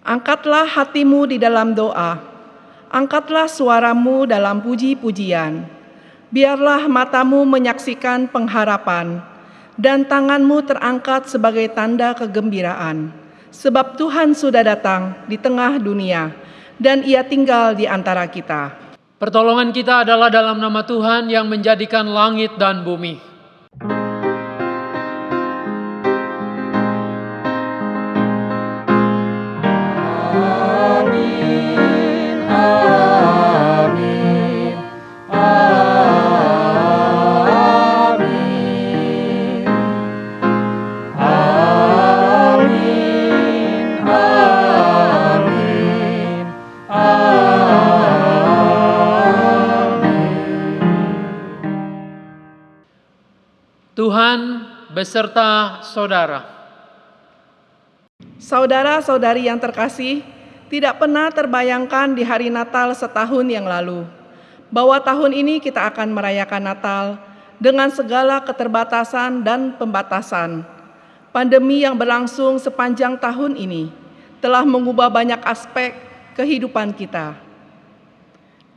Angkatlah hatimu di dalam doa, angkatlah suaramu dalam puji-pujian. Biarlah matamu menyaksikan pengharapan, dan tanganmu terangkat sebagai tanda kegembiraan. Sebab Tuhan sudah datang di tengah dunia, dan Ia tinggal di antara kita. Pertolongan kita adalah dalam nama Tuhan yang menjadikan langit dan bumi. Tuhan beserta saudara. Saudara-saudari yang terkasih, tidak pernah terbayangkan di hari Natal setahun yang lalu bahwa tahun ini kita akan merayakan Natal dengan segala keterbatasan dan pembatasan. Pandemi yang berlangsung sepanjang tahun ini telah mengubah banyak aspek kehidupan kita.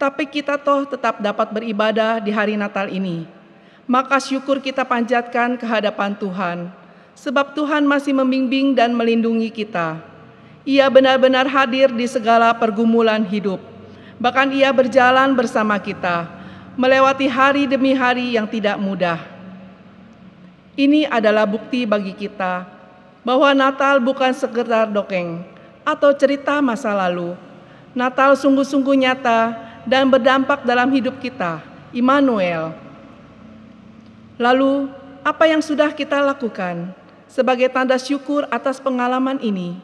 Tapi kita toh tetap dapat beribadah di hari Natal ini. Maka syukur kita panjatkan ke hadapan Tuhan, sebab Tuhan masih membimbing dan melindungi kita. Ia benar-benar hadir di segala pergumulan hidup. Bahkan Ia berjalan bersama kita, melewati hari demi hari yang tidak mudah. Ini adalah bukti bagi kita bahwa Natal bukan sekedar dongeng atau cerita masa lalu. Natal sungguh-sungguh nyata dan berdampak dalam hidup kita, Immanuel. Lalu, apa yang sudah kita lakukan sebagai tanda syukur atas pengalaman ini?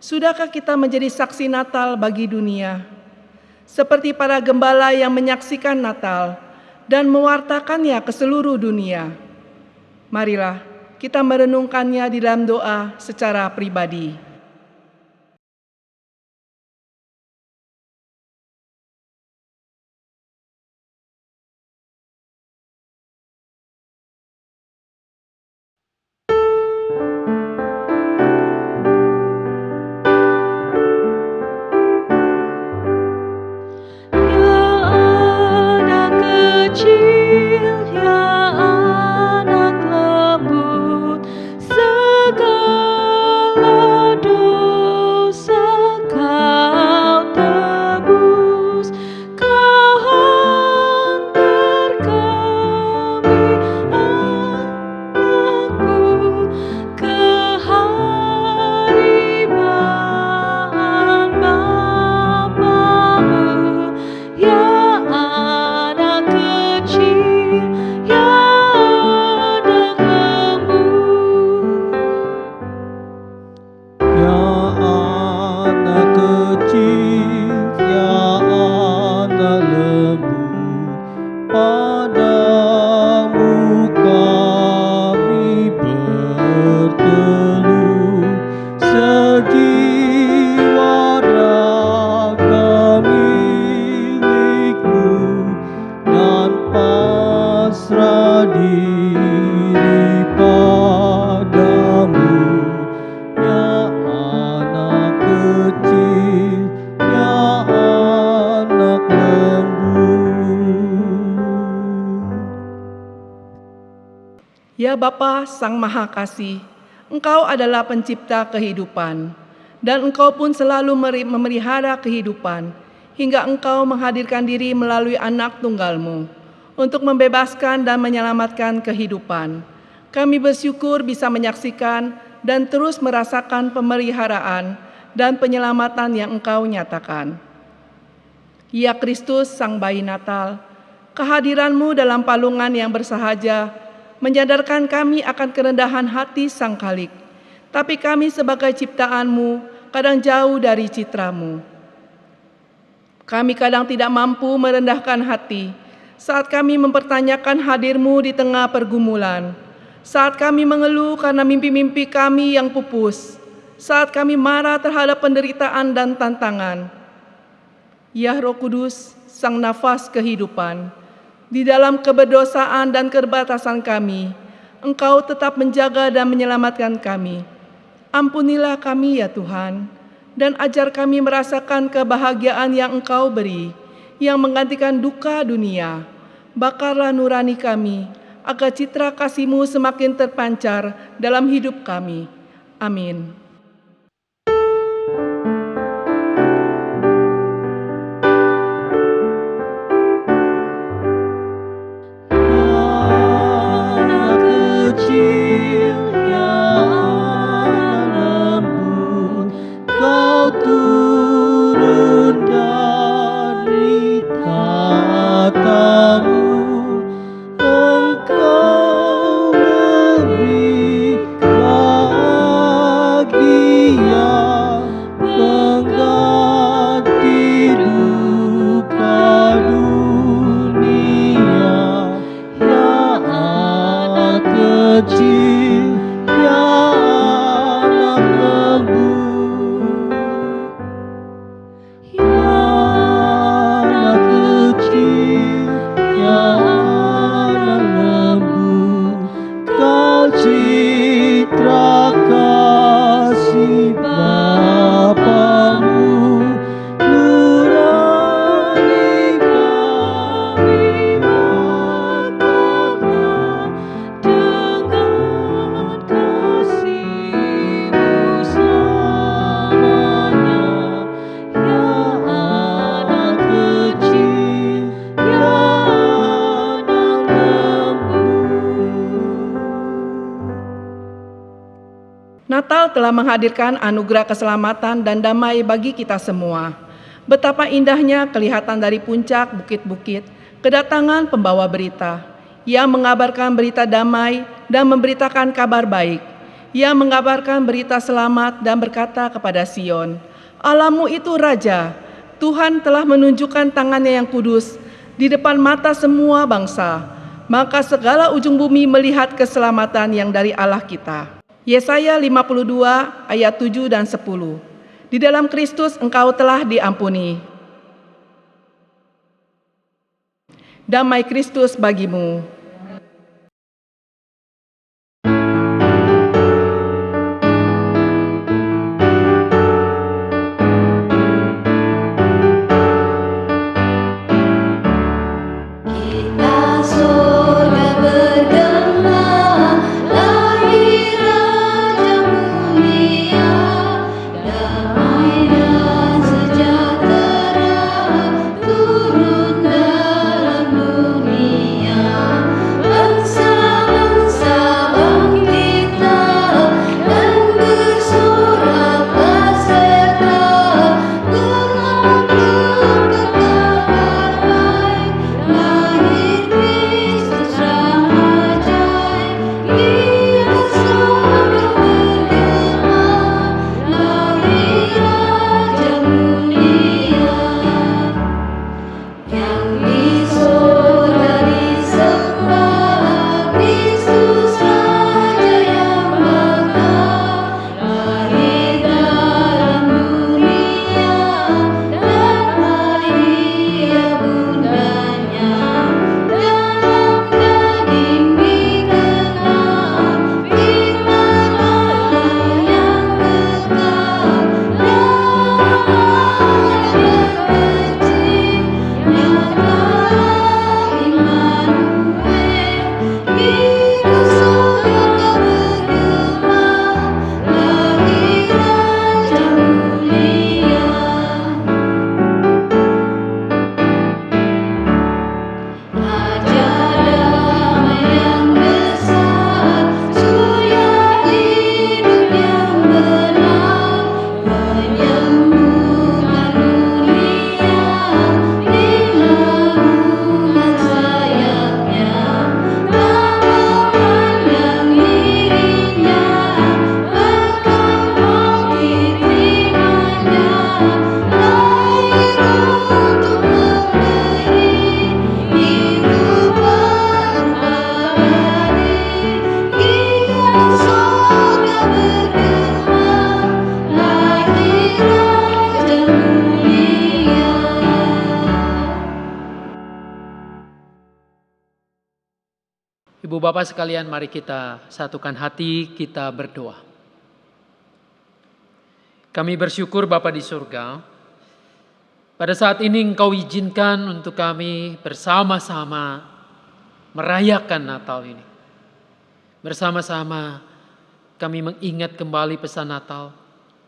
Sudahkah kita menjadi saksi Natal bagi dunia? Seperti para gembala yang menyaksikan Natal dan mewartakannya ke seluruh dunia. Marilah kita merenungkannya di dalam doa secara pribadi. Ya Bapa Sang Maha Kasih, Engkau adalah pencipta kehidupan, dan Engkau pun selalu memelihara kehidupan, hingga Engkau menghadirkan diri melalui anak tunggal-Mu, untuk membebaskan dan menyelamatkan kehidupan. Kami bersyukur bisa menyaksikan dan terus merasakan pemeliharaan dan penyelamatan yang Engkau nyatakan. Ya Kristus, Sang Bayi Natal, kehadiran-Mu dalam palungan yang bersahaja menyadarkan kami akan kerendahan hati Sang Khalik. Tapi kami sebagai ciptaan-Mu kadang jauh dari citra-Mu. Kami kadang tidak mampu merendahkan hati saat kami mempertanyakan hadir-Mu di tengah pergumulan, saat kami mengeluh karena mimpi-mimpi kami yang pupus, saat kami marah terhadap penderitaan dan tantangan. Ya Roh Kudus, Sang Nafas kehidupan, di dalam keberdosaan dan keterbatasan kami, Engkau tetap menjaga dan menyelamatkan kami. Ampunilah kami ya Tuhan, dan ajar kami merasakan kebahagiaan yang Engkau beri, yang menggantikan duka dunia. Bakarlah nurani kami, agar citra kasih-Mu semakin terpancar dalam hidup kami. Amin. Anak kecil yang lembut, kau turun dari tatamu, engkau beri bahagia, pengganti duka dunia. Ya anak kecil, ya anak lembut, ya anak kecil, ya anak lembut, kau citra kasih Bapamu, nurani kami bakarlah dengan kasih-Mu selamanya. Ya anak kecil, ya anak lembut. Natal telah menghadirkan anugerah keselamatan dan damai bagi kita semua. Betapa indahnya kelihatan dari puncak bukit-bukit kedatangan pembawa berita yang mengabarkan berita damai dan memberitakan kabar baik, yang mengabarkan berita selamat dan berkata kepada Sion, "Allahmu itu Raja." Tuhan telah menunjukkan tangannya yang kudus di depan mata semua bangsa, maka segala ujung bumi melihat keselamatan yang dari Allah kita. Yesaya 52 ayat 7 dan 10. Di dalam Kristus engkau telah diampuni. Damai Kristus bagimu. Kita sorga bergema, lahir Raja mulia, damai dan sejahtera turun dalam dunia. Bangsa-bangsa bangkitlah dan bersoraklah serta, berlambang kabar baik. Lahir Kristus Raja, kita sorga bergema, lahir Raja mulia. Yang di sorga disembah, Kristus Raja yang bakal, lahir dalam dunia, damai Ia bundanya. Dalam daging dikenal, firman Allah yang kekal. Damai kecil, nyatalah Immanuel. Kita sorga bergema, lahir Raja mulia. Raja damai yang besar, surya hidup yang benar, menyembuhkan dunia di naungan sayapnya. Tanaman yang dirinya bahkan mau diterimanya, lahir untuk memberi kehidupan abadi. Kita sorga bergema, lahir Raja mulia. Ibu Bapak sekalian, mari kita satukan hati, kita berdoa. Kami bersyukur Bapa di surga, pada saat ini Engkau izinkan untuk kami bersama-sama merayakan Natal ini. Bersama-sama kami mengingat kembali pesan Natal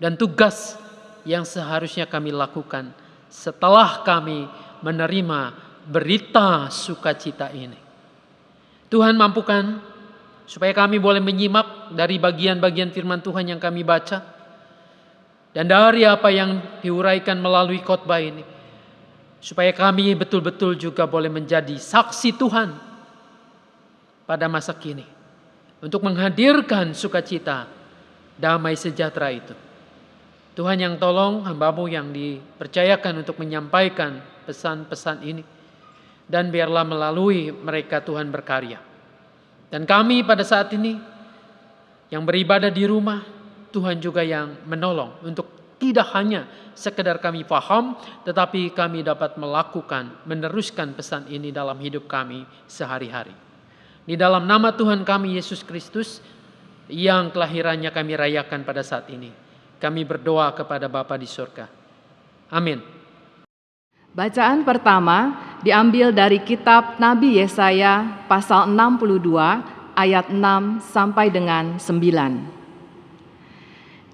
dan tugas yang seharusnya kami lakukan setelah kami menerima berita sukacita ini. Tuhan mampukan supaya kami boleh menyimak dari bagian-bagian firman Tuhan yang kami baca, dan dari apa yang diuraikan melalui khotbah ini, supaya kami betul-betul juga boleh menjadi saksi Tuhan pada masa kini, untuk menghadirkan sukacita, damai sejahtera itu. Tuhan yang tolong hamba-Mu yang dipercayakan untuk menyampaikan pesan-pesan ini, dan biarlah melalui mereka Tuhan berkarya. Dan kami pada saat ini yang beribadah di rumah, Tuhan juga yang menolong untuk tidak hanya sekedar kami paham, tetapi kami dapat melakukan, meneruskan pesan ini dalam hidup kami sehari-hari. Di dalam nama Tuhan kami Yesus Kristus yang kelahirannya kami rayakan pada saat ini, kami berdoa kepada Bapa di surga. Amin. Bacaan pertama diambil dari kitab Nabi Yesaya pasal 62 ayat 6 sampai dengan 9.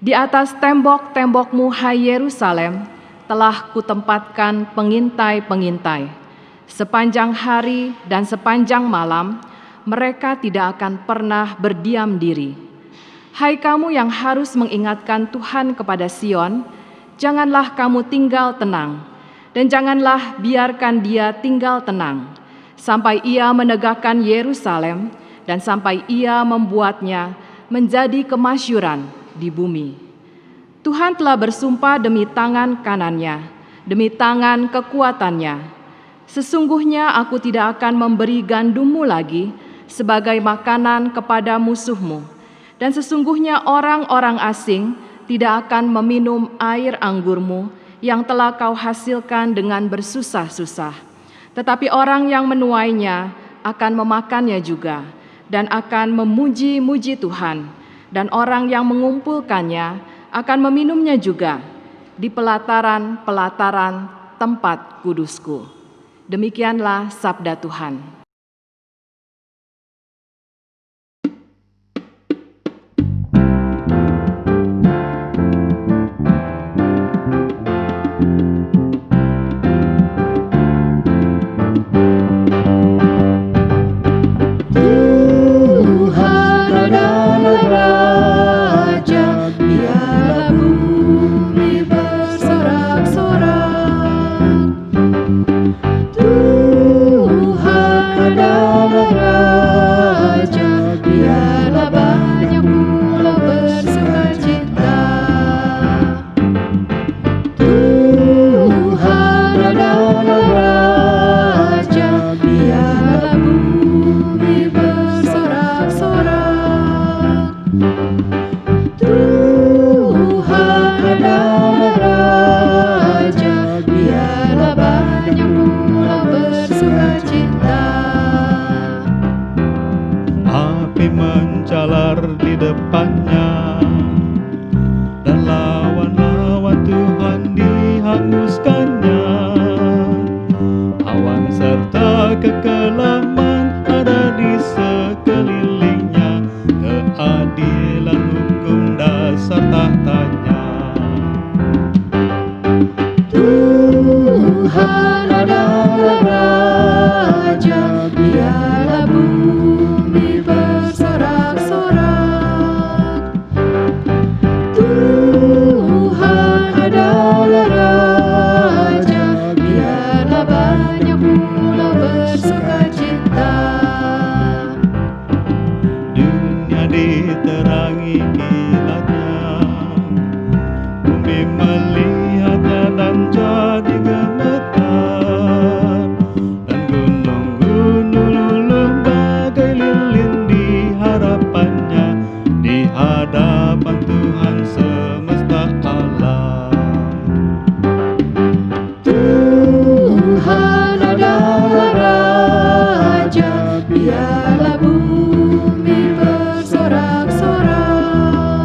Di atas tembok-tembokmu hai Yerusalem telah kutempatkan pengintai-pengintai. Sepanjang hari dan sepanjang malam mereka tidak akan pernah berdiam diri. Hai kamu yang harus mengingatkan Tuhan kepada Sion, janganlah kamu tinggal tenang, dan janganlah biarkan dia tinggal tenang, sampai ia menegakkan Yerusalem dan sampai ia membuatnya menjadi kemasyuran di bumi. Tuhan telah bersumpah demi tangan kanannya, demi tangan kekuatannya. Sesungguhnya aku tidak akan memberi gandummu lagi sebagai makanan kepada musuhmu, dan sesungguhnya orang-orang asing tidak akan meminum air anggurmu yang telah kau hasilkan dengan bersusah-susah. Tetapi orang yang menuainya akan memakannya juga, dan akan memuji-muji Tuhan. Dan orang yang mengumpulkannya akan meminumnya juga di pelataran-pelataran tempat kudusku. Demikianlah sabda Tuhan. biarlah bumi bersorak-sorak.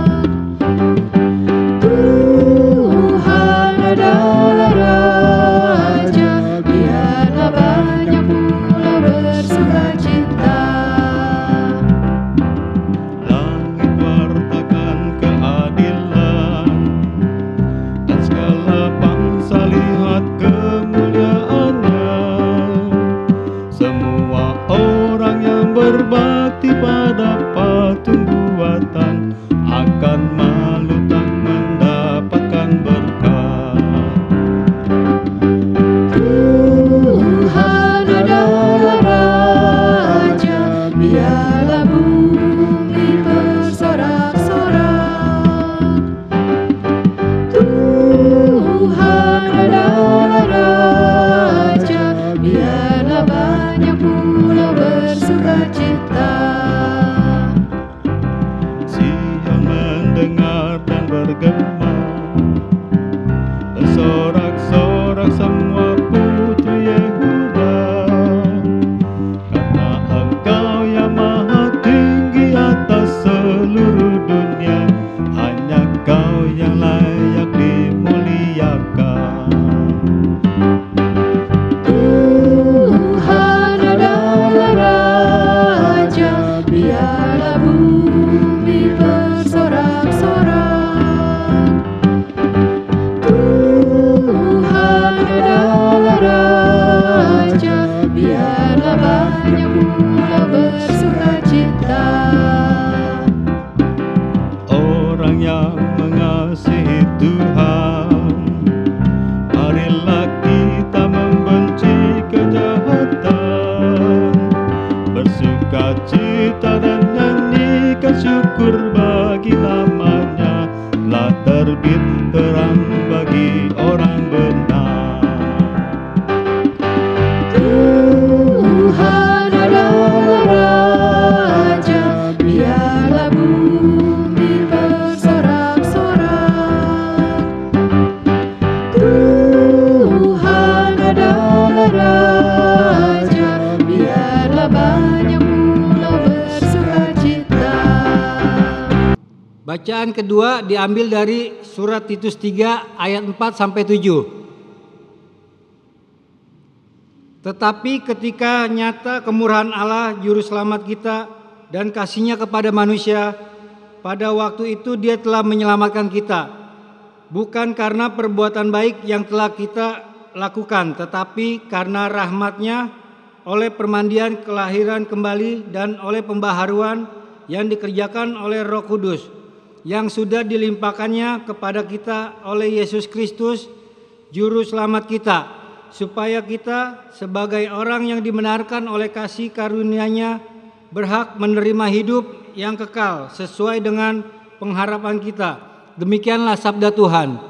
kekuatan, akan malu tak mendapatkan berkat. Tuhan adalah Raja, biarlah bumi bersorak-sorak. Tuhan adalah Raja, biarlah banyak pulau bersukacita. Sion mendengar dan bergema, bersorak-sorak semua putri Yehuda, karena Engkau yang maha tinggi atas seluruh dunia, hanya Kau yang layak dimuliakan. Tuhan adalah Raja, biarlah bumi bersorak-sorak. Tuhan adalah Raja, biarlah banyak pulau bersukacita. Orang yang mengasihi Tuhan, marilah kita membenci kejahatan, bersukacita dan nyanyikan syukur bagi namanya, telah terbit terang bagi orang benar. Tuhan adalah Raja, biarlah bumi bersorak-sorak. Tuhan adalah Raja, biarlah banyak pulau bersukacita. Bacaan kedua diambil dari surat Titus 3 ayat 4 sampai 7. Tetapi ketika nyata kemurahan Allah juru selamat kita dan kasih-Nya kepada manusia, pada waktu itu Dia telah menyelamatkan kita, bukan karena perbuatan baik yang telah kita lakukan, tetapi karena rahmat-Nya, oleh permandian kelahiran kembali dan oleh pembaharuan yang dikerjakan oleh Roh Kudus, yang sudah dilimpahkannya kepada kita oleh Yesus Kristus, Juru Selamat kita, supaya kita sebagai orang yang dibenarkan oleh kasih karunia-Nya berhak menerima hidup yang kekal sesuai dengan pengharapan kita. Demikianlah sabda Tuhan.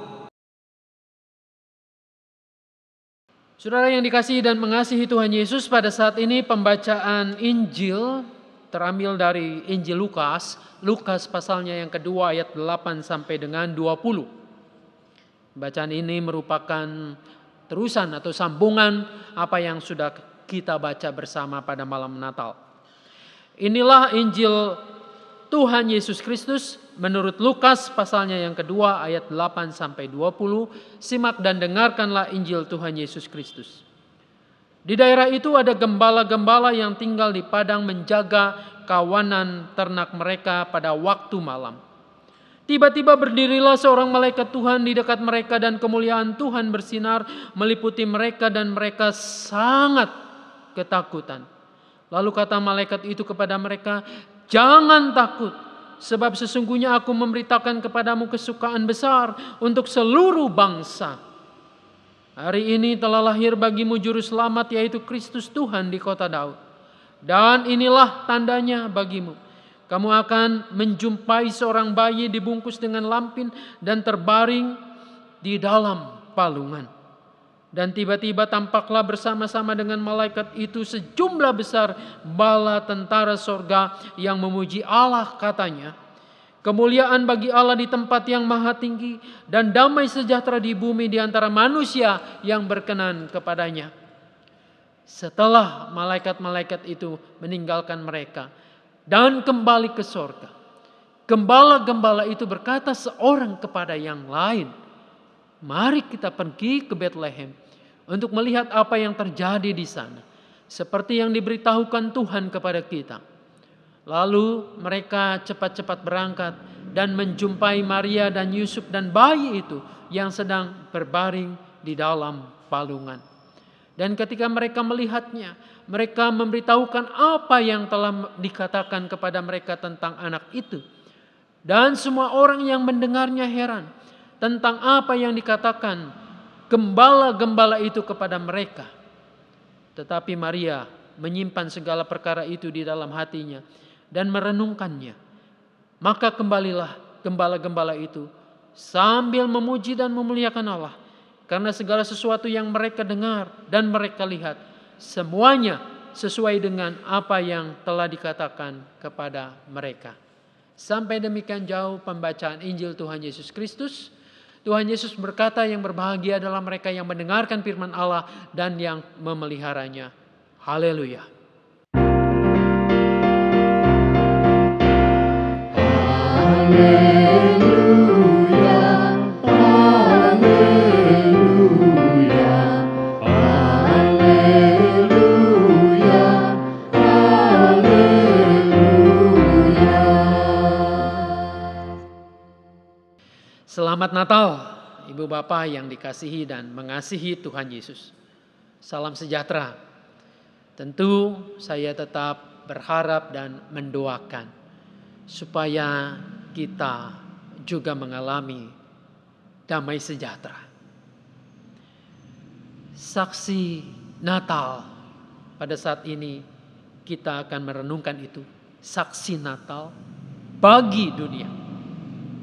Saudara yang dikasihi dan mengasihi Tuhan Yesus, pada saat ini pembacaan Injil terambil dari Injil Lukas pasalnya yang kedua ayat 8 sampai dengan 20. Bacaan ini merupakan terusan atau sambungan apa yang sudah kita baca bersama pada malam Natal. Inilah Injil Tuhan Yesus Kristus menurut Lukas pasalnya yang kedua ayat 8 sampai 20. Simak dan dengarkanlah Injil Tuhan Yesus Kristus. Di daerah itu ada gembala-gembala yang tinggal di padang menjaga kawanan ternak mereka pada waktu malam. Tiba-tiba berdirilah seorang malaikat Tuhan di dekat mereka dan kemuliaan Tuhan bersinar meliputi mereka dan mereka sangat ketakutan. Lalu kata malaikat itu kepada mereka, "Jangan takut, sebab sesungguhnya aku memberitakan kepadamu kesukaan besar untuk seluruh bangsa. Hari ini telah lahir bagimu juru selamat, yaitu Kristus Tuhan di kota Daud. Dan inilah tandanya bagimu. Kamu akan menjumpai seorang bayi dibungkus dengan lampin dan terbaring di dalam palungan. Dan tiba-tiba tampaklah bersama-sama dengan malaikat itu sejumlah besar bala tentara sorga yang memuji Allah, katanya, kemuliaan bagi Allah di tempat yang maha tinggi dan damai sejahtera di bumi di antara manusia yang berkenan kepadanya." Setelah malaikat-malaikat itu meninggalkan mereka dan kembali ke sorga, gembala-gembala itu berkata seorang kepada yang lain, "Mari kita pergi ke Betlehem untuk melihat apa yang terjadi di sana, seperti yang diberitahukan Tuhan kepada kita." Lalu mereka cepat-cepat berangkat dan menjumpai Maria dan Yusuf dan bayi itu yang sedang berbaring di dalam palungan. Dan ketika mereka melihatnya, mereka memberitahukan apa yang telah dikatakan kepada mereka tentang anak itu. Dan semua orang yang mendengarnya heran tentang apa yang dikatakan gembala-gembala itu kepada mereka. Tetapi Maria menyimpan segala perkara itu di dalam hatinya dan merenungkannya. Maka kembalilah gembala-gembala itu sambil memuji dan memuliakan Allah. Karena segala sesuatu yang mereka dengar dan mereka lihat, semuanya sesuai dengan apa yang telah dikatakan kepada mereka. Sampai demikian jauh pembacaan Injil Tuhan Yesus Kristus. Tuhan Yesus berkata, yang berbahagia adalah mereka yang mendengarkan firman Allah dan yang memeliharanya. Haleluya. Selamat Natal, Ibu Bapak yang dikasihi dan mengasihi Tuhan Yesus. Salam sejahtera. Tentu saya tetap berharap dan mendoakan supaya kita juga mengalami damai sejahtera. Saksi Natal, pada saat ini kita akan merenungkan itu. Saksi Natal bagi dunia.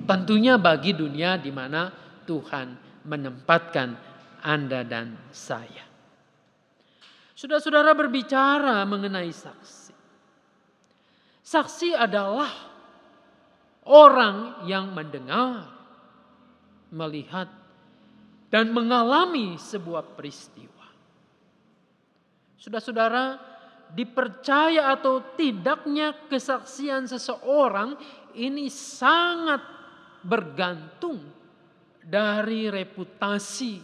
Tentunya bagi dunia di mana Tuhan menempatkan Anda dan saya. Saudara-saudara, berbicara mengenai saksi. Saksi adalah orang yang mendengar, melihat, dan mengalami sebuah peristiwa. Saudara-saudara, dipercaya atau tidaknya kesaksian seseorang ini sangat bergantung dari reputasi,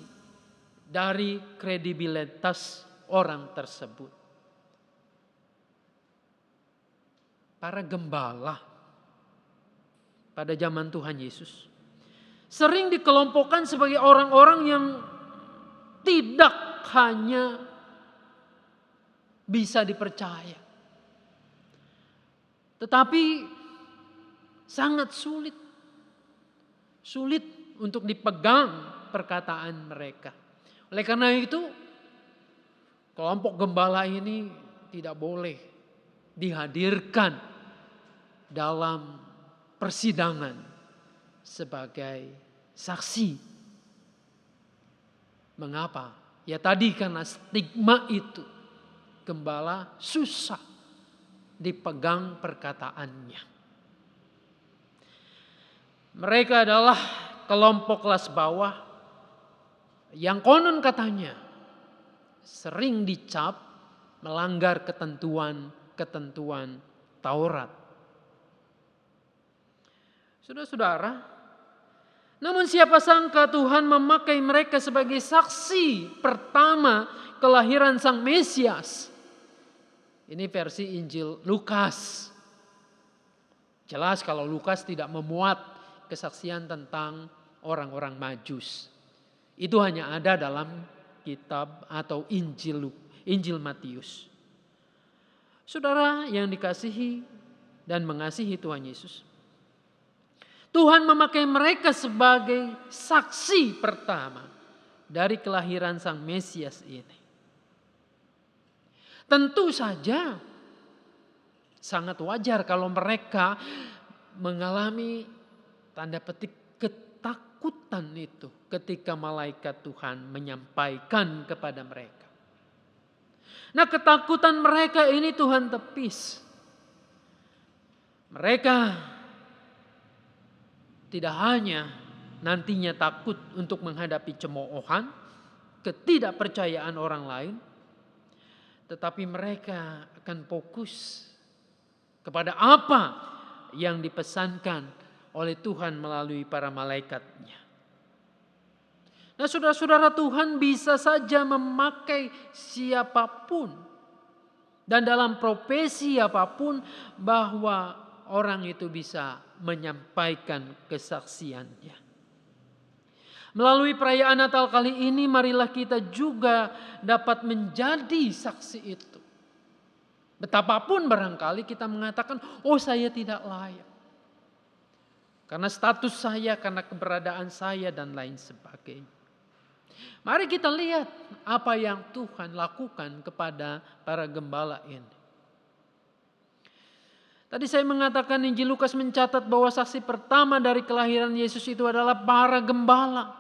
dari kredibilitas orang tersebut. Para gembala pada zaman Tuhan Yesus sering dikelompokkan sebagai orang-orang yang tidak hanya bisa dipercaya, tetapi sangat sulit untuk dipegang perkataan mereka. Oleh karena itu, kelompok gembala ini tidak boleh dihadirkan dalam persidangan sebagai saksi. Mengapa? Ya tadi karena stigma itu. Gembala susah dipegang perkataannya. Mereka adalah kelompok kelas bawah yang konon katanya sering dicap melanggar ketentuan Taurat. Saudara-saudara, namun siapa sangka Tuhan memakai mereka sebagai saksi pertama kelahiran Sang Mesias. Ini versi Injil Lukas. Jelas kalau Lukas tidak memuat kesaksian tentang orang-orang Majus. Itu hanya ada dalam kitab atau Injil Matius. Saudara yang dikasihi dan mengasihi Tuhan Yesus, Tuhan memakai mereka sebagai saksi pertama dari kelahiran Sang Mesias ini. Tentu saja sangat wajar kalau mereka mengalami tanda petik ketakutan itu ketika malaikat Tuhan menyampaikan kepada mereka. Nah, ketakutan mereka ini Tuhan tepis. Mereka tidak hanya nantinya takut untuk menghadapi cemoohan, ketidakpercayaan orang lain, tetapi mereka akan fokus kepada apa yang dipesankan oleh Tuhan melalui para malaikatnya. Nah, saudara-saudara, Tuhan bisa saja memakai siapapun dan dalam profesi apapun bahwa orang itu bisa menyampaikan kesaksiannya. Melalui perayaan Natal kali ini, marilah kita juga dapat menjadi saksi itu. Betapapun barangkali kita mengatakan, oh saya tidak layak. Karena status saya, karena keberadaan saya dan lain sebagainya. Mari kita lihat apa yang Tuhan lakukan kepada para gembala ini. Tadi saya mengatakan Injil Lukas mencatat bahwa saksi pertama dari kelahiran Yesus itu adalah para gembala.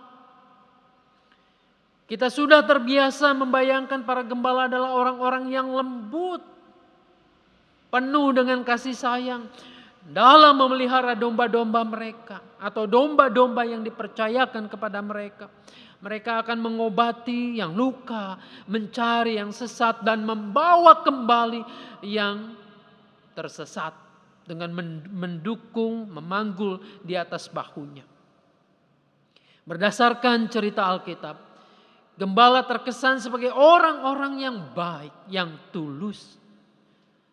Kita sudah terbiasa membayangkan para gembala adalah orang-orang yang lembut, penuh dengan kasih sayang dalam memelihara domba-domba mereka atau domba-domba yang dipercayakan kepada mereka. Mereka akan mengobati yang luka, mencari yang sesat dan membawa kembali yang tersesat dengan mendukung, memanggul di atas bahunya. Berdasarkan cerita Alkitab, gembala terkesan sebagai orang-orang yang baik, yang tulus.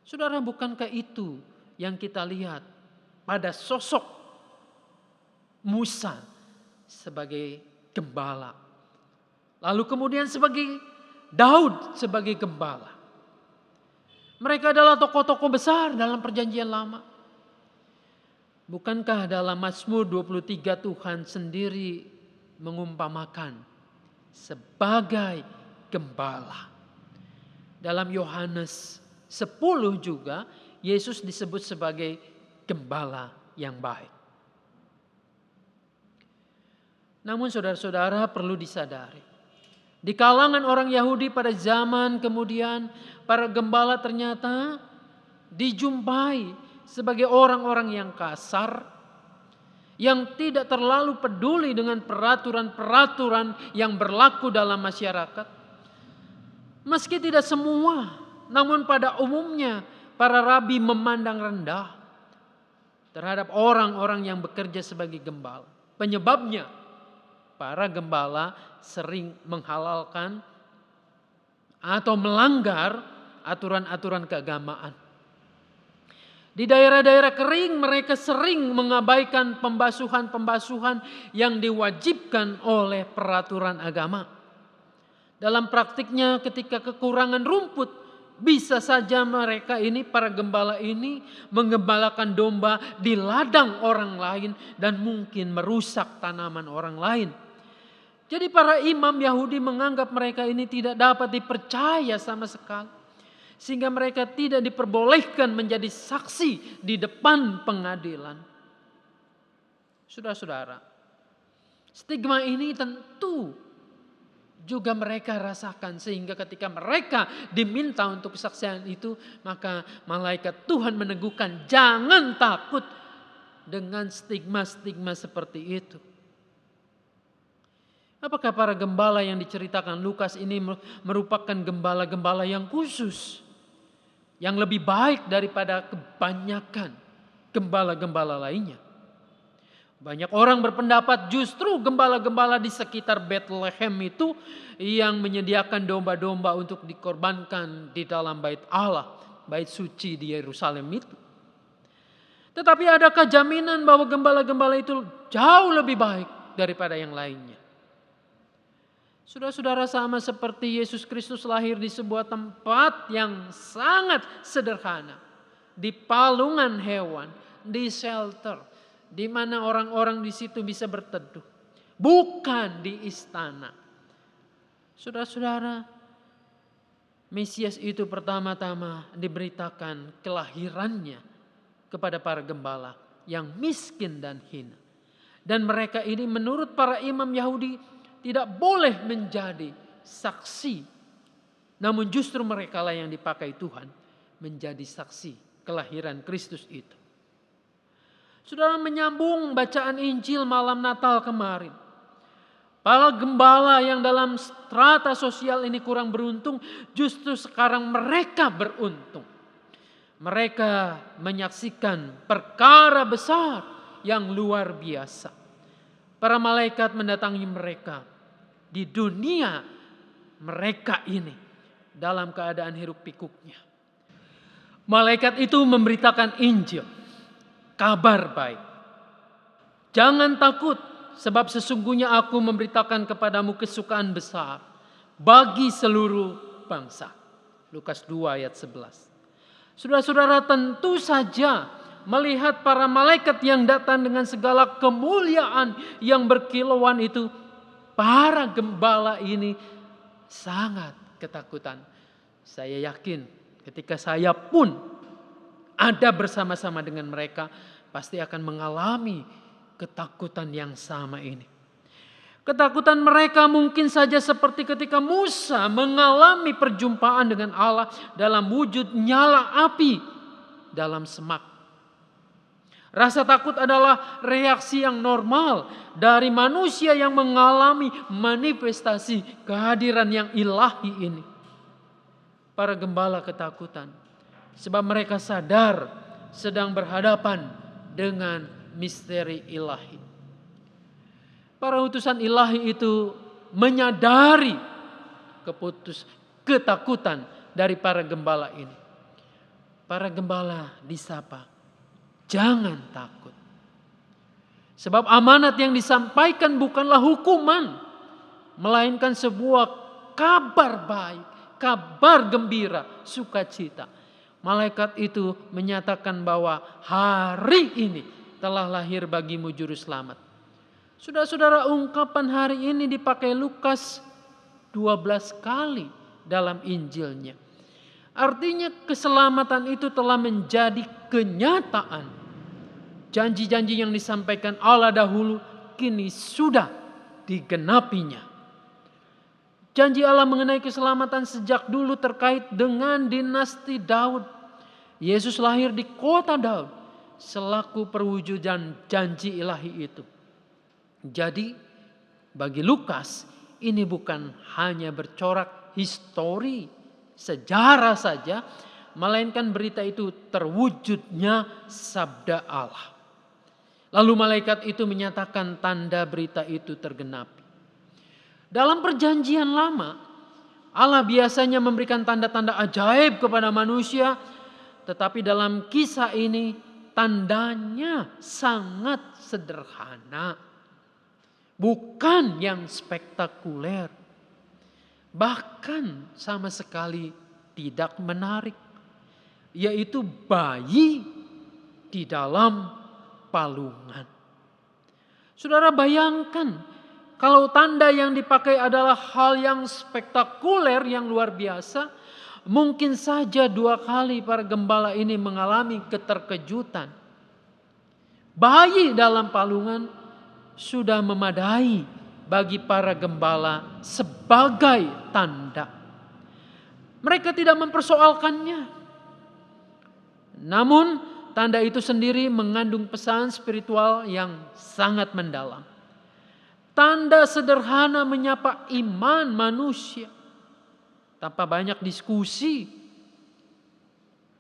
Saudara, bukankah itu yang kita lihat pada sosok Musa sebagai gembala. Lalu kemudian sebagai Daud sebagai gembala. Mereka adalah tokoh-tokoh besar dalam perjanjian lama. Bukankah dalam Mazmur 23 Tuhan sendiri mengumpamakan sebagai gembala. Dalam Yohanes 10 juga Yesus disebut sebagai gembala yang baik. Namun saudara-saudara perlu disadari, di kalangan orang Yahudi pada zaman kemudian para gembala ternyata dijumpai sebagai orang-orang yang kasar, yang tidak terlalu peduli dengan peraturan-peraturan yang berlaku dalam masyarakat. Meski tidak semua, namun pada umumnya para rabi memandang rendah terhadap orang-orang yang bekerja sebagai gembala. Penyebabnya, para gembala sering menghalalkan atau melanggar aturan-aturan keagamaan. Di daerah-daerah kering mereka sering mengabaikan pembasuhan-pembasuhan yang diwajibkan oleh peraturan agama. Dalam praktiknya ketika kekurangan rumput, bisa saja mereka ini, para gembala ini menggembalakan domba di ladang orang lain dan mungkin merusak tanaman orang lain. Jadi para imam Yahudi menganggap mereka ini tidak dapat dipercaya sama sekali. Sehingga mereka tidak diperbolehkan menjadi saksi di depan pengadilan. Saudara-saudara, stigma ini tentu juga mereka rasakan. Sehingga ketika mereka diminta untuk kesaksian itu, maka malaikat Tuhan meneguhkan, jangan takut dengan stigma-stigma seperti itu. Apakah para gembala yang diceritakan Lukas ini merupakan gembala-gembala yang khusus, yang lebih baik daripada kebanyakan gembala-gembala lainnya? Banyak orang berpendapat justru gembala-gembala di sekitar Bethlehem itu yang menyediakan domba-domba untuk dikorbankan di dalam bait Allah, bait suci di Yerusalem itu. Tetapi adakah jaminan bahwa gembala-gembala itu jauh lebih baik daripada yang lainnya? Saudara-saudara, sama seperti Yesus Kristus lahir di sebuah tempat yang sangat sederhana. Di palungan hewan, di shelter, di mana orang-orang di situ bisa berteduh. Bukan di istana. Saudara-saudara, Mesias itu pertama-tama diberitakan kelahirannya kepada para gembala yang miskin dan hina. Dan mereka ini menurut para imam Yahudi tidak boleh menjadi saksi. Namun justru mereka lah yang dipakai Tuhan menjadi saksi kelahiran Kristus itu. Saudara, menyambung bacaan Injil malam Natal kemarin. Para gembala yang dalam strata sosial ini kurang beruntung, justru sekarang mereka beruntung. Mereka menyaksikan perkara besar yang luar biasa. Para malaikat mendatangi mereka di dunia mereka ini dalam keadaan hiruk pikuknya. Malaikat itu memberitakan Injil, kabar baik. Jangan takut, sebab sesungguhnya aku memberitakan kepadamu kesukaan besar bagi seluruh bangsa. Lukas 2 ayat 11. Saudara-saudara, tentu saja melihat para malaikat yang datang dengan segala kemuliaan yang berkilauan itu, para gembala ini sangat ketakutan. Saya yakin ketika saya pun ada bersama-sama dengan mereka, pasti akan mengalami ketakutan yang sama ini. Ketakutan mereka mungkin saja seperti ketika Musa mengalami perjumpaan dengan Allah dalam wujud nyala api dalam semak. Rasa takut adalah reaksi yang normal dari manusia yang mengalami manifestasi kehadiran yang ilahi ini. Para gembala ketakutan sebab mereka sadar sedang berhadapan dengan misteri ilahi. Para utusan ilahi itu menyadari ketakutan dari para gembala ini. Para gembala disapa, jangan takut. Sebab amanat yang disampaikan bukanlah hukuman, melainkan sebuah kabar baik, kabar gembira, sukacita. Malaikat itu menyatakan bahwa hari ini telah lahir bagimu juru selamat. Saudara-saudara, ungkapan hari ini dipakai Lukas 12 kali dalam Injilnya. Artinya keselamatan itu telah menjadi kenyataan. Janji-janji yang disampaikan Allah dahulu kini sudah digenapinya. Janji Allah mengenai keselamatan sejak dulu terkait dengan dinasti Daud. Yesus lahir di kota Daud selaku perwujudan janji ilahi itu. Jadi bagi Lukas ini bukan hanya bercorak histori sejarah saja, melainkan berita itu terwujudnya sabda Allah. Lalu malaikat itu menyatakan tanda berita itu tergenapi. Dalam perjanjian lama, Allah biasanya memberikan tanda-tanda ajaib kepada manusia, tetapi dalam kisah ini tandanya sangat sederhana. Bukan yang spektakuler, bahkan sama sekali tidak menarik, yaitu bayi di dalam palungan. Saudara bayangkan kalau tanda yang dipakai adalah hal yang spektakuler, yang luar biasa, mungkin saja 2 kali para gembala ini mengalami keterkejutan. Bayi dalam palungan sudah memadai bagi para gembala sebagai tanda. Mereka tidak mempersoalkannya. Namun tanda itu sendiri mengandung pesan spiritual yang sangat mendalam. Tanda sederhana menyapa iman manusia. Tanpa banyak diskusi,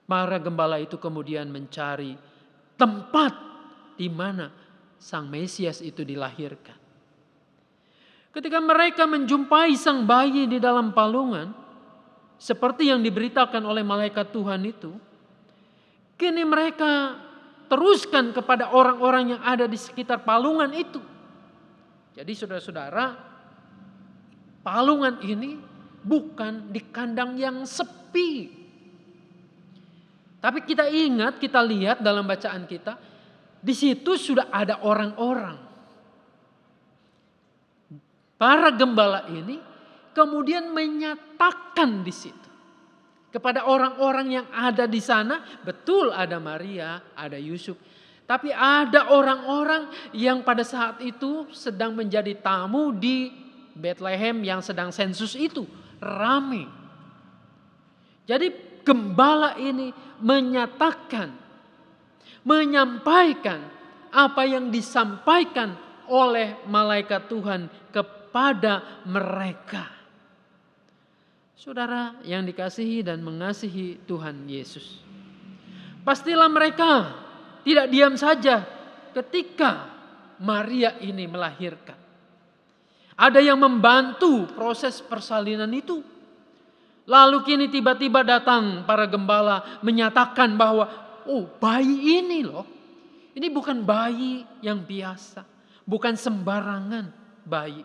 para gembala itu kemudian mencari tempat di mana Sang Mesias itu dilahirkan. Ketika mereka menjumpai sang bayi di dalam palungan, seperti yang diberitakan oleh malaikat Tuhan itu, kini mereka teruskan kepada orang-orang yang ada di sekitar palungan itu. Jadi saudara-saudara, palungan ini bukan di kandang yang sepi. Tapi kita ingat, kita lihat dalam bacaan kita, di situ sudah ada orang-orang. Para gembala ini kemudian menyatakan di situ kepada orang-orang yang ada di sana, betul ada Maria, ada Yusuf, tapi ada orang-orang yang pada saat itu sedang menjadi tamu di Bethlehem yang sedang sensus itu, ramai. Jadi gembala ini menyatakan, menyampaikan apa yang disampaikan oleh malaikat Tuhan kepada mereka. Saudara yang dikasihi dan mengasihi Tuhan Yesus, pastilah mereka tidak diam saja ketika Maria ini melahirkan. Ada yang membantu proses persalinan itu. Lalu kini tiba-tiba datang para gembala menyatakan bahwa, oh, bayi ini loh, ini bukan bayi yang biasa. bukan sembarangan bayi.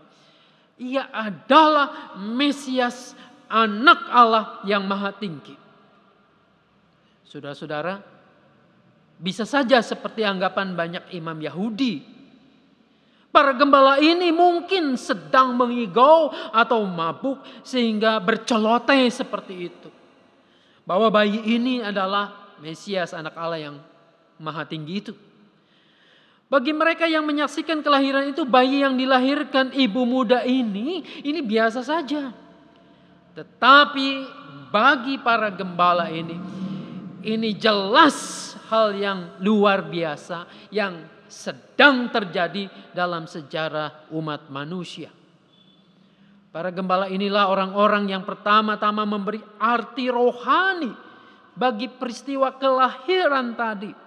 Ia adalah Mesias, anak Allah yang maha tinggi. Saudara-saudara, bisa saja seperti anggapan banyak imam Yahudi, para gembala ini mungkin sedang mengigau atau mabuk sehingga berceloteh seperti itu, bahwa bayi ini adalah Mesias, anak Allah yang maha tinggi itu. Bagi mereka yang menyaksikan kelahiran itu, bayi yang dilahirkan ibu muda ini biasa saja. Tetapi bagi para gembala ini jelas hal yang luar biasa yang sedang terjadi dalam sejarah umat manusia. Para gembala inilah orang-orang yang pertama-tama memberi arti rohani bagi peristiwa kelahiran tadi.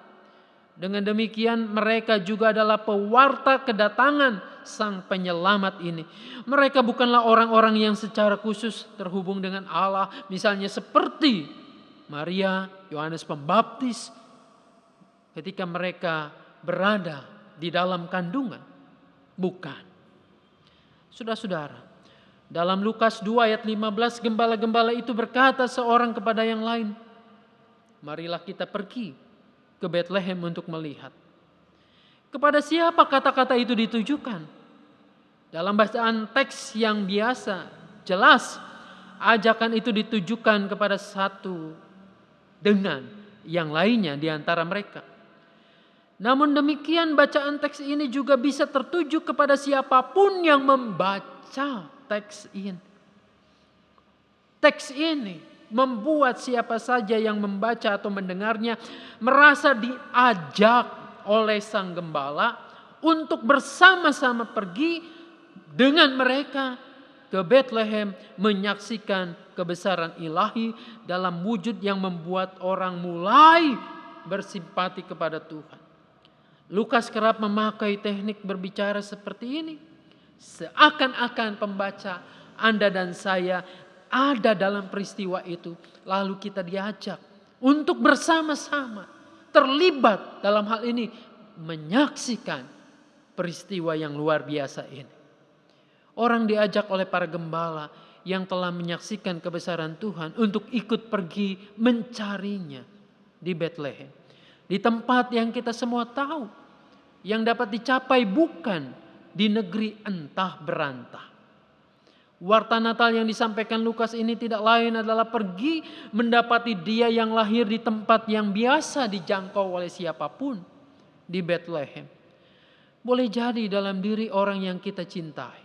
Dengan demikian mereka juga adalah pewarta kedatangan Sang Penyelamat ini. Mereka bukanlah orang-orang yang secara khusus terhubung dengan Allah, misalnya seperti Maria, Yohanes Pembaptis ketika mereka berada di dalam kandungan. Bukan. Saudara-saudara, dalam Lukas 2 ayat 15, gembala-gembala itu berkata seorang kepada yang lain, "Marilah kita pergi ke Betlehem untuk melihat." Kepada siapa kata-kata itu ditujukan? Dalam bacaan teks yang biasa, jelas ajakan itu ditujukan kepada satu dengan yang lainnya di antara mereka. Namun demikian bacaan teks ini juga bisa tertuju kepada siapapun yang membaca teks ini. Teks ini membuat siapa saja yang membaca atau mendengarnya merasa diajak oleh sang gembala untuk bersama-sama pergi dengan mereka ke Betlehem menyaksikan kebesaran ilahi dalam wujud yang membuat orang mulai bersimpati kepada Tuhan. Lukas kerap memakai teknik berbicara seperti ini. Seakan-akan pembaca, Anda dan saya ada dalam peristiwa itu, lalu kita diajak untuk bersama-sama terlibat dalam hal ini, menyaksikan peristiwa yang luar biasa ini. Orang diajak oleh para gembala yang telah menyaksikan kebesaran Tuhan untuk ikut pergi mencarinya di Betlehem, di tempat yang kita semua tahu, yang dapat dicapai bukan di negeri entah berantah. Warta Natal yang disampaikan Lukas ini tidak lain adalah pergi mendapati dia yang lahir di tempat yang biasa dijangkau oleh siapapun, di Betlehem. Boleh jadi dalam diri orang yang kita cintai.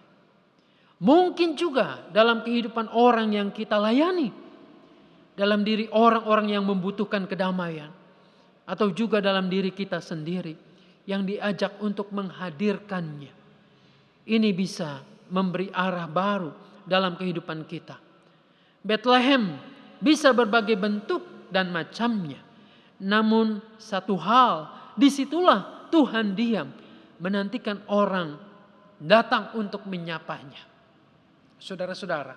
Mungkin juga dalam kehidupan orang yang kita layani. Dalam diri orang-orang yang membutuhkan kedamaian. Atau juga dalam diri kita sendiri yang diajak untuk menghadirkannya. Ini bisa memberi arah baru dalam kehidupan kita. Betlehem bisa berbagai bentuk dan macamnya. Namun satu hal, disitulah Tuhan diam menantikan orang datang untuk menyapanya. Saudara-saudara,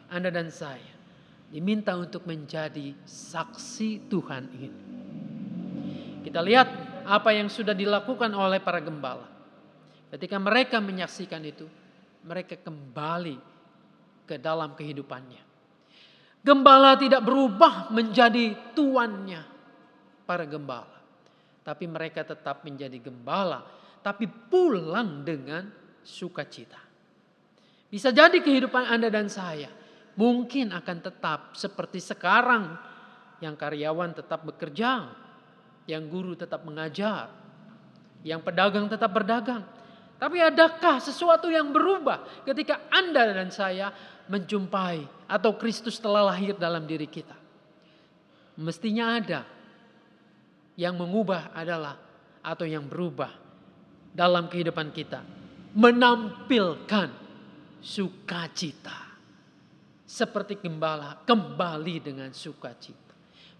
Anda dan saya diminta untuk menjadi saksi Tuhan ini. Kita lihat apa yang sudah dilakukan oleh para gembala. Ketika mereka menyaksikan itu, mereka kembali ke dalam kehidupannya. Gembala tidak berubah menjadi tuannya para gembala. Tapi mereka tetap menjadi gembala, tapi pulang dengan sukacita. Bisa jadi kehidupan Anda dan saya mungkin akan tetap seperti sekarang. Yang karyawan tetap bekerja, yang guru tetap mengajar, yang pedagang tetap berdagang. Tapi adakah sesuatu yang berubah ketika Anda dan saya menjumpai atau Kristus telah lahir dalam diri kita? Mestinya ada. Yang mengubah adalah atau yang berubah dalam kehidupan kita, menampilkan sukacita. Seperti gembala kembali dengan sukacita.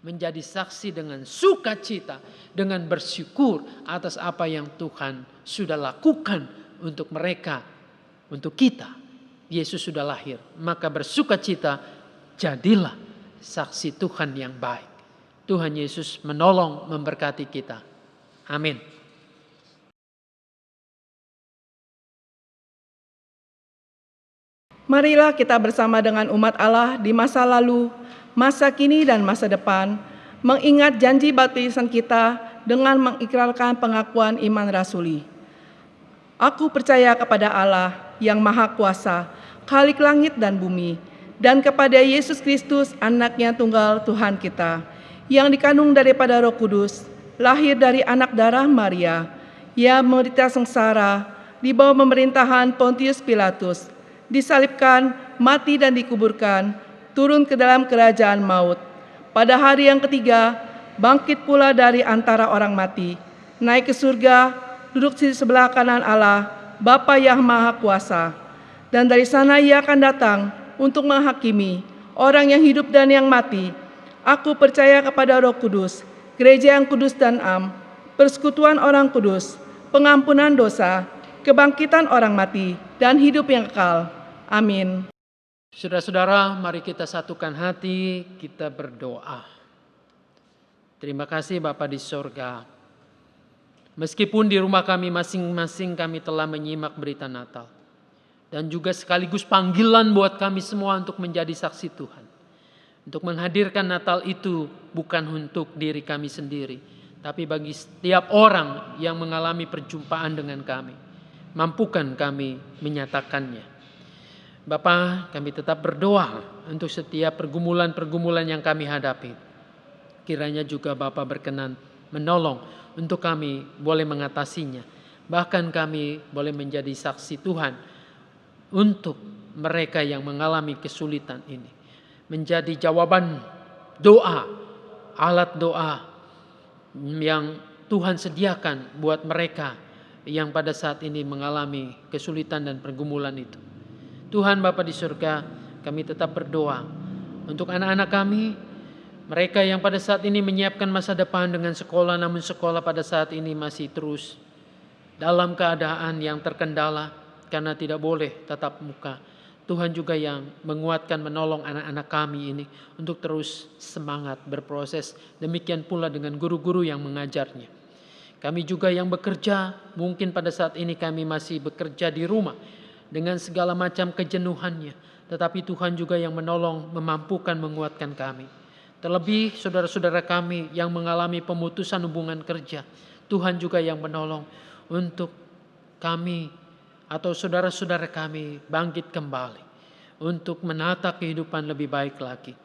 Menjadi saksi dengan sukacita, dengan bersyukur atas apa yang Tuhan sudah lakukan untuk mereka, untuk kita. Yesus sudah lahir, maka bersukacita, jadilah saksi Tuhan yang baik. Tuhan Yesus menolong, memberkati kita. Amin. Marilah kita bersama dengan umat Allah di masa lalu, masa kini, dan masa depan, mengingat janji baptisan kita dengan mengikrarkan pengakuan iman rasuli. Aku percaya kepada Allah yang Maha Kuasa, Khalik langit dan bumi, dan kepada Yesus Kristus, Anak-Nya tunggal Tuhan kita, yang dikandung daripada Roh Kudus, lahir dari anak darah Maria, yang menderita sengsara di bawah pemerintahan Pontius Pilatus, disalibkan, mati dan dikuburkan, turun ke dalam kerajaan maut. Pada hari yang ketiga, bangkit pula dari antara orang mati, naik ke surga, duduk di sebelah kanan Allah, Bapa yang Maha Kuasa. Dan dari sana Ia akan datang untuk menghakimi orang yang hidup dan yang mati. Aku percaya kepada Roh Kudus, gereja yang kudus dan am, persekutuan orang kudus, pengampunan dosa, kebangkitan orang mati, dan hidup yang kekal. Amin. Saudara-saudara, mari kita satukan hati, kita berdoa. Terima kasih Bapa di sorga. Meskipun di rumah kami masing-masing kami telah menyimak berita Natal, dan juga sekaligus panggilan buat kami semua untuk menjadi saksi Tuhan. Untuk menghadirkan Natal itu bukan untuk diri kami sendiri, tapi bagi setiap orang yang mengalami perjumpaan dengan kami. Mampukan kami menyatakannya. Bapa, kami tetap berdoa untuk setiap pergumulan-pergumulan yang kami hadapi. Kiranya juga Bapa berkenan menolong untuk kami boleh mengatasinya. Bahkan kami boleh menjadi saksi Tuhan untuk mereka yang mengalami kesulitan ini. Menjadi jawaban doa, alat doa yang Tuhan sediakan buat mereka yang pada saat ini mengalami kesulitan dan pergumulan itu. Tuhan Bapa di surga, kami tetap berdoa untuk anak-anak kami, mereka yang pada saat ini menyiapkan masa depan dengan sekolah, namun sekolah pada saat ini masih terus dalam keadaan yang terkendala karena tidak boleh tatap muka. Tuhan juga yang menguatkan, menolong anak-anak kami ini untuk terus semangat berproses. Demikian pula dengan guru-guru yang mengajarnya. Kami juga yang bekerja, mungkin pada saat ini kami masih bekerja di rumah dengan segala macam kejenuhannya. Tetapi Tuhan juga yang menolong, memampukan, menguatkan kami. Terlebih saudara-saudara kami yang mengalami pemutusan hubungan kerja. Tuhan juga yang menolong untuk kami atau saudara-saudara kami bangkit kembali untuk menata kehidupan lebih baik lagi.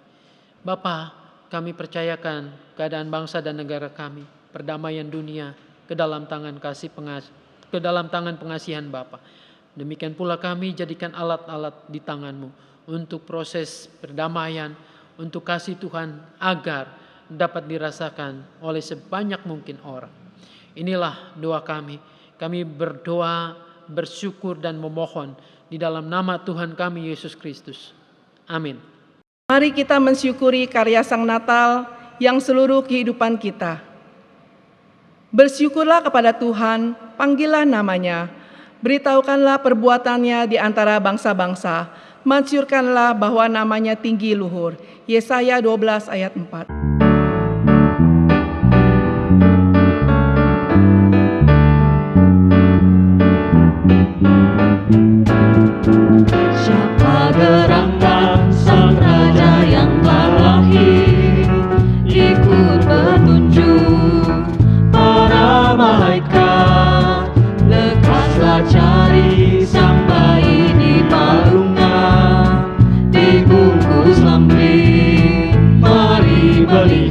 Bapa, kami percayakan keadaan bangsa dan negara kami, perdamaian dunia ke dalam tangan pengasihan Bapa. Demikian pula kami jadikan alat-alat di tangan-Mu untuk proses perdamaian, untuk kasih Tuhan agar dapat dirasakan oleh sebanyak mungkin orang. Inilah doa kami. Kami berdoa, bersyukur dan memohon di dalam nama Tuhan kami Yesus Kristus. Amin. Mari kita mensyukuri karya Sang Natal yang seluruh kehidupan kita. Bersyukurlah kepada Tuhan, panggillah namanya, beritahukanlah perbuatannya di antara bangsa-bangsa, masyurkanlah bahwa namanya tinggi luhur. Yesaya 12 ayat 4. Siapa gerangan sang raja yang telah lahir, ikut petunjuk para malaikat, lekaslah cari sang bayi di palungan, dibungkus lambing, mari beli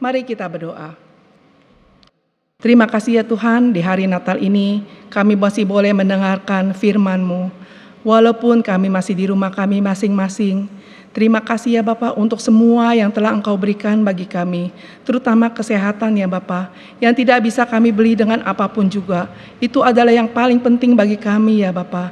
Mari kita berdoa. Terima kasih ya Tuhan, di hari Natal ini kami masih boleh mendengarkan firman-Mu. Walaupun kami masih di rumah kami masing-masing. Terima kasih ya Bapa untuk semua yang telah Engkau berikan bagi kami. Terutama kesehatan ya Bapa, yang tidak bisa kami beli dengan apapun juga. Itu adalah yang paling penting bagi kami ya Bapa.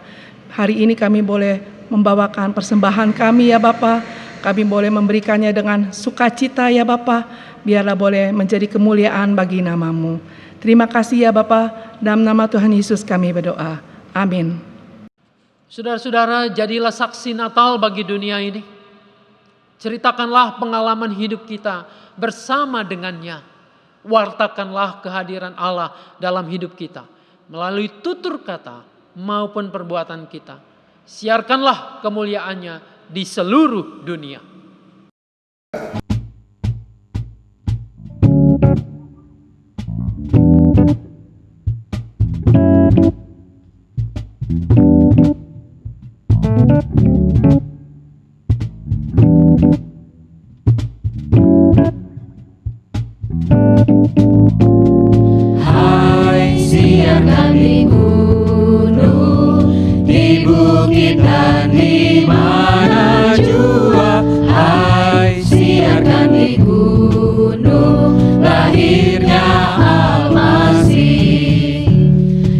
Hari ini kami boleh membawakan persembahan kami ya Bapa. Kami boleh memberikannya dengan sukacita ya Bapa. Biarlah boleh menjadi kemuliaan bagi nama-Mu. Terima kasih ya Bapa, dalam nama Tuhan Yesus kami berdoa. Amin. Saudara-saudara, jadilah saksi Natal bagi dunia ini. Ceritakanlah pengalaman hidup kita bersama dengannya. Wartakanlah kehadiran Allah dalam hidup kita melalui tutur kata maupun perbuatan kita. Siarkanlah kemuliaannya di seluruh dunia. Hai, siarkan di gunung, di bukit dan di mana jua. Hai, siarkan di gunung, lahirnya Al-Masih.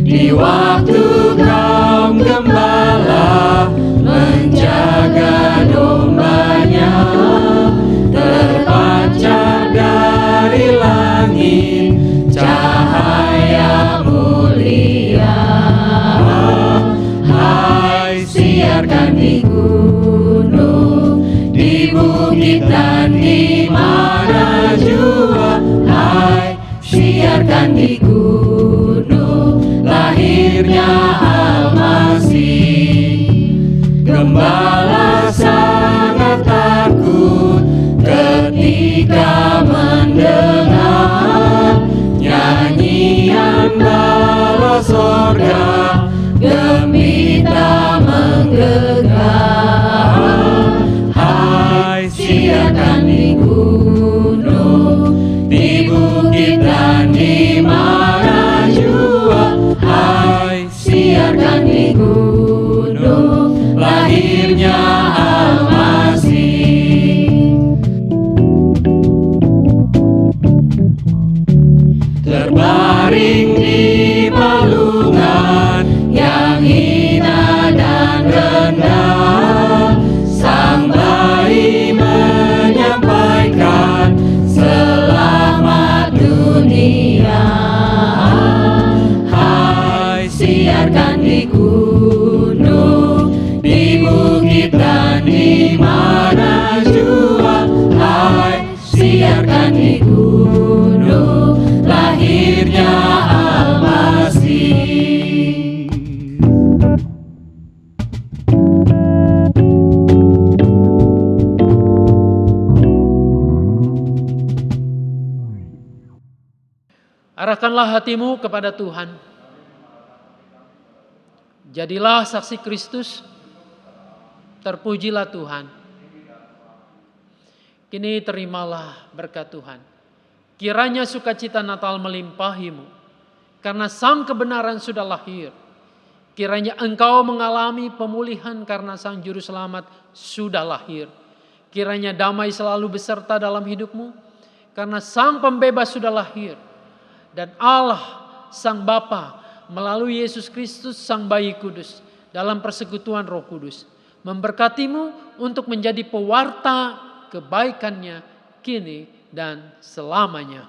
Di waktu kaum gembala menjaga dombanya, terpancar dari langit cahaya mulia. Hai, siarkan di gunung, di bukit dan di mana jua. Hai, siarkan di gunung, lahirnya Al-Masih. Gembala sangat takut ketika mendengar nyanyian bala sorga, gembira menggelegar. Hai, siarkan di gunung, di bukit dan di mana jua. Hai, siarkan di gunung, lahirnya Al-Masih. Terbaring di palungan yang hina dan rendah, sang bayi menyampaikan selamat dunia. Hai, siarkan di gunung, di bukit dan di mana jua. Hai, siarkan di gunung, lahirnya Al-Masih. Arahkanlah hatimu kepada Tuhan. Jadilah saksi Kristus. Terpujilah Tuhan. Kini terimalah berkat Tuhan. Kiranya sukacita Natal melimpahimu, karena Sang kebenaran sudah lahir. Kiranya engkau mengalami pemulihan karena Sang Juru Selamat sudah lahir. Kiranya damai selalu beserta dalam hidupmu, karena Sang Pembebas sudah lahir. Dan Allah, Sang Bapa, melalui Yesus Kristus, Sang Bayi Kudus, dalam persekutuan Roh Kudus, memberkatimu untuk menjadi pewarta kebaikannya kini dan selamanya.